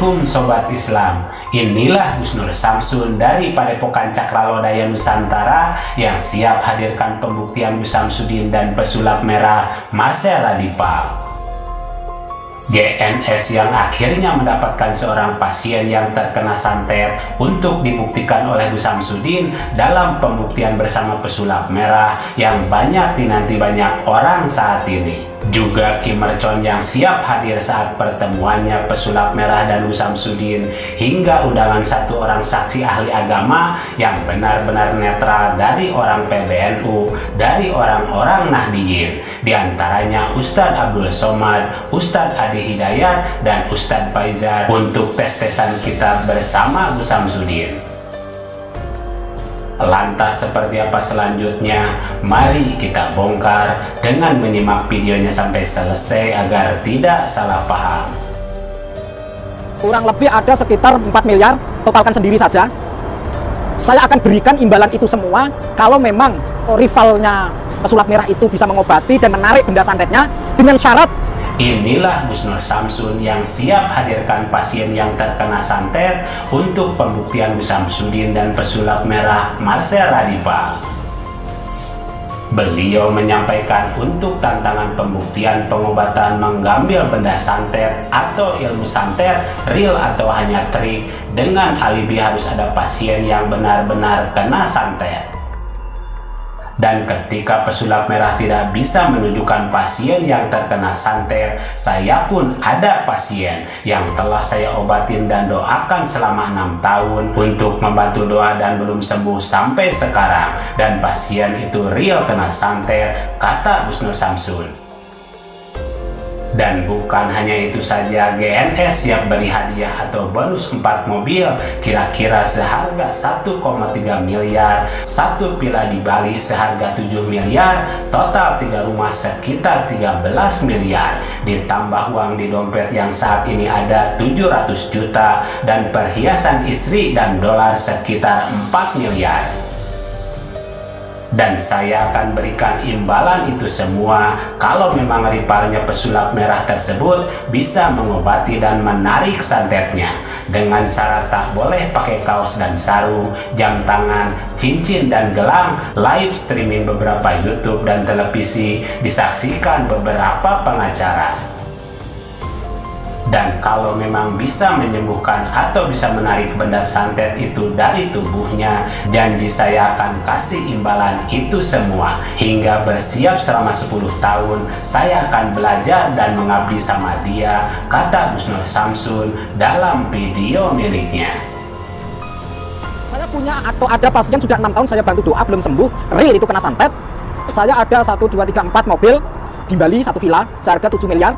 Assalamualaikum Sobat Islam. Inilah Gus Nur Samsun dari Padepokan Cakralodaya Nusantara yang siap hadirkan pembuktian Gus Samsudin dan pesulap merah Marcel Radipal. GNS yang akhirnya mendapatkan seorang pasien yang terkena santet untuk dibuktikan oleh Gus Samsudin dalam pembuktian bersama pesulap merah yang banyak dinanti banyak orang saat ini. Juga Kim Mercon yang siap hadir saat pertemuannya pesulap merah dan Gus Samsudin, hingga undangan satu orang saksi ahli agama yang benar-benar netral dari orang PBNU, dari orang-orang Nahdiyin, diantaranya Ustadz Abdul Somad, Ustadz Adi Hidayat, dan Ustadz Faizal untuk tes-tesan kitab bersama Gus Samsudin. Lantas seperti apa selanjutnya? Mari kita bongkar dengan menyimak videonya sampai selesai agar tidak salah paham. Kurang lebih ada sekitar 4 miliar, totalkan sendiri saja. Saya akan berikan imbalan itu semua kalau memang rivalnya pesulap merah itu bisa mengobati dan menarik benda santetnya dengan syarat. Inilah Gus Nur Samsun yang siap hadirkan pasien yang terkena santet untuk pembuktian Gus Samsudin dan pesulap merah Marcel Radipal. Beliau menyampaikan untuk tantangan pembuktian pengobatan mengambil benda santet atau ilmu santet real atau hanya trik, dengan alibi harus ada pasien yang benar-benar kena santet. Dan ketika pesulap merah tidak bisa menunjukkan pasien yang terkena santet, saya pun ada pasien yang telah saya obatin dan doakan selama 6 tahun untuk membantu doa dan belum sembuh sampai sekarang. Dan pasien itu real kena santet, kata Gus Nur Samsun. Dan bukan hanya itu saja, GNS siap beri hadiah atau bonus 4 mobil kira-kira seharga 1,3 miliar, 1 villa di Bali seharga 7 miliar, total 3 rumah sekitar 13 miliar, ditambah uang di dompet yang saat ini ada 700 juta, dan perhiasan istri dan dolar sekitar 4 miliar. Dan saya akan berikan imbalan itu semua kalau memang rivalnya pesulap merah tersebut bisa mengobati dan menarik santetnya, dengan syarat tak boleh pakai kaos dan sarung, jam tangan, cincin dan gelang, live streaming beberapa YouTube dan televisi, disaksikan beberapa pengacara. Dan kalau memang bisa menyembuhkan atau bisa menarik benda santet itu dari tubuhnya, janji saya akan kasih imbalan itu semua. Hingga bersiap selama 10 tahun, saya akan belajar dan mengabdi sama dia, kata Gus Nur Samsun dalam video miliknya. Saya punya atau ada pasien sudah 6 tahun saya bantu doa belum sembuh, real itu kena santet. Saya ada 1, 2, 3, 4 mobil di Bali, 1 villa seharga 7 miliar.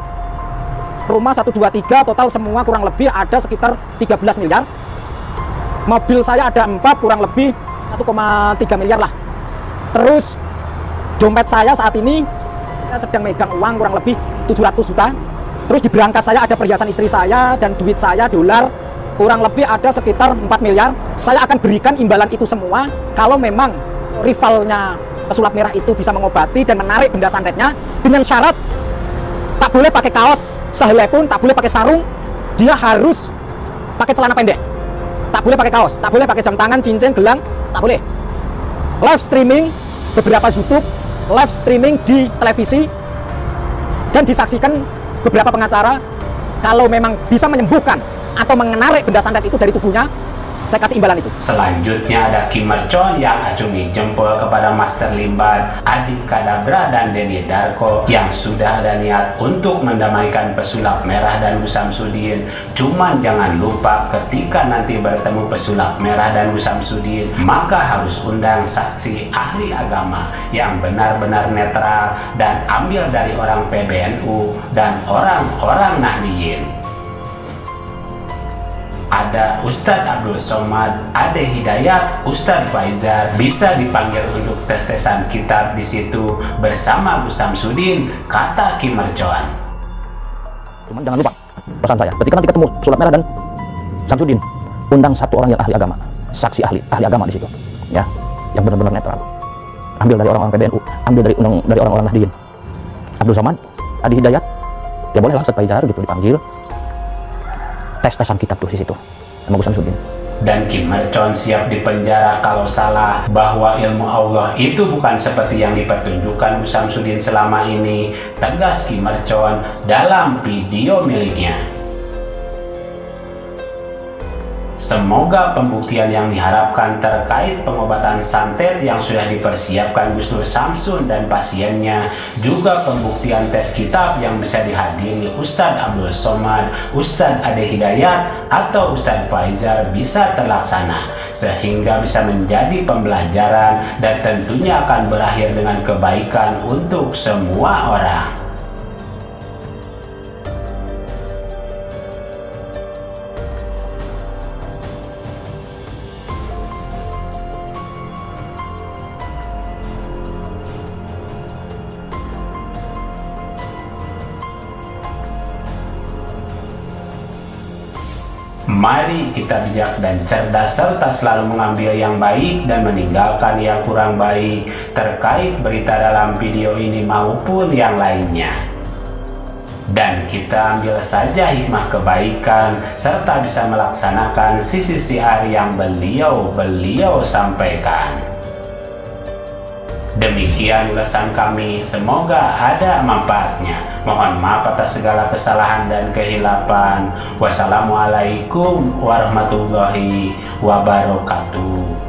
Rumah 1, 2, 3 total semua kurang lebih ada sekitar 13 miliar. Mobil saya ada 4 kurang lebih 1,3 miliar lah. Terus dompet saya saat ini saya sedang megang uang kurang lebih 700 juta. Terus di berangkas saya ada perhiasan istri saya dan duit saya dolar kurang lebih ada sekitar 4 miliar. Saya akan berikan imbalan itu semua kalau memang rivalnya pesulap merah itu bisa mengobati dan menarik benda santetnya, dengan syarat tak boleh pakai kaos sehelai pun, tak boleh pakai sarung, dia harus pakai celana pendek. Tak boleh pakai kaos, tak boleh pakai jam tangan, cincin, gelang, tak boleh. Live streaming beberapa YouTube, live streaming di televisi, dan disaksikan beberapa pengacara. Kalau memang bisa menyembuhkan atau menarik benda santet itu dari tubuhnya, saya kasih imbalan itu. Selanjutnya ada Kim Mercon yang acungi jempol kepada Master Limbat, Adi Kadabra, dan Denny Darko yang sudah ada niat untuk mendamaikan pesulap merah dan Gus Samsudin. Cuman jangan lupa ketika nanti bertemu pesulap merah dan Gus Samsudin, maka harus undang saksi ahli agama yang benar-benar netral dan ambil dari orang PBNU dan orang-orang Nahdiyin. Ada Ustadz Abdul Somad, Ade Hidayat, Ustadz Faizal, bisa dipanggil untuk tes-tesan kitab di situ bersama Gus Samsudin, kata Kim Mercon. Cuman jangan lupa pesan saya, ketika nanti ketemu pesulap merah dan Samsudin, undang satu orang yang ahli agama, saksi ahli agama di situ, ya, yang benar-benar netral. Ambil dari orang-orang PBNU, ambil dari orang-orang Nahdiyin. Abdul Somad, Adi Hidayat, ya bolehlah Ustadz Faizal gitu dipanggil. tes-tesan kitab tuh di situ sama Gus Samsudin. Dan Ki Mercon siap dipenjara kalau salah, bahwa ilmu Allah itu bukan seperti yang dipertunjukkan Gus Samsudin selama ini, tegas Ki Mercon dalam video miliknya. Semoga pembuktian yang diharapkan terkait pengobatan santet yang sudah dipersiapkan Gus Nur Samsun dan pasiennya, juga pembuktian tes kitab yang bisa dihadiri Ustadz Abdul Somad, Ustadz Ade Hidayat, atau Ustadz Faizal bisa terlaksana, sehingga bisa menjadi pembelajaran dan tentunya akan berakhir dengan kebaikan untuk semua orang. Mari kita bijak dan cerdas serta selalu mengambil yang baik dan meninggalkan yang kurang baik terkait berita dalam video ini maupun yang lainnya. Dan kita ambil saja hikmah kebaikan serta bisa melaksanakan sisi siar yang beliau sampaikan. Demikian ulasan kami, semoga ada manfaatnya. Mohon maaf atas segala kesalahan dan kehilapan. Wassalamualaikum warahmatullahi wabarakatuh.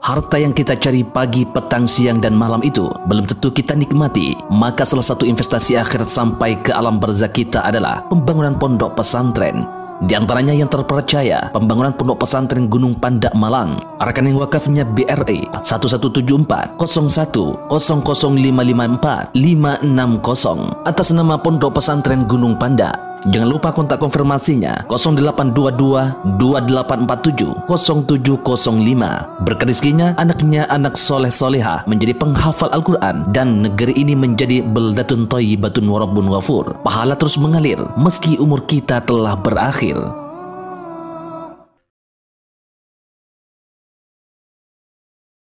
Harta yang kita cari pagi, petang, siang, dan malam itu belum tentu kita nikmati. Maka salah satu investasi akhirat sampai ke alam barzakh kita adalah pembangunan pondok pesantren. Di antaranya yang terpercaya, pembangunan pondok pesantren Gunung Panda Malang. Rekening wakafnya BRI 1174 01 00 554 560 atas nama Pondok Pesantren Gunung Panda. Jangan lupa kontak konfirmasinya 0822 2847 0705. Berkah rezekinya anaknya anak soleh soleha menjadi penghafal Al-Quran dan negeri ini menjadi beldatun thayyibatun wa rabbun ghafur. Pahala terus mengalir meski umur kita telah berakhir.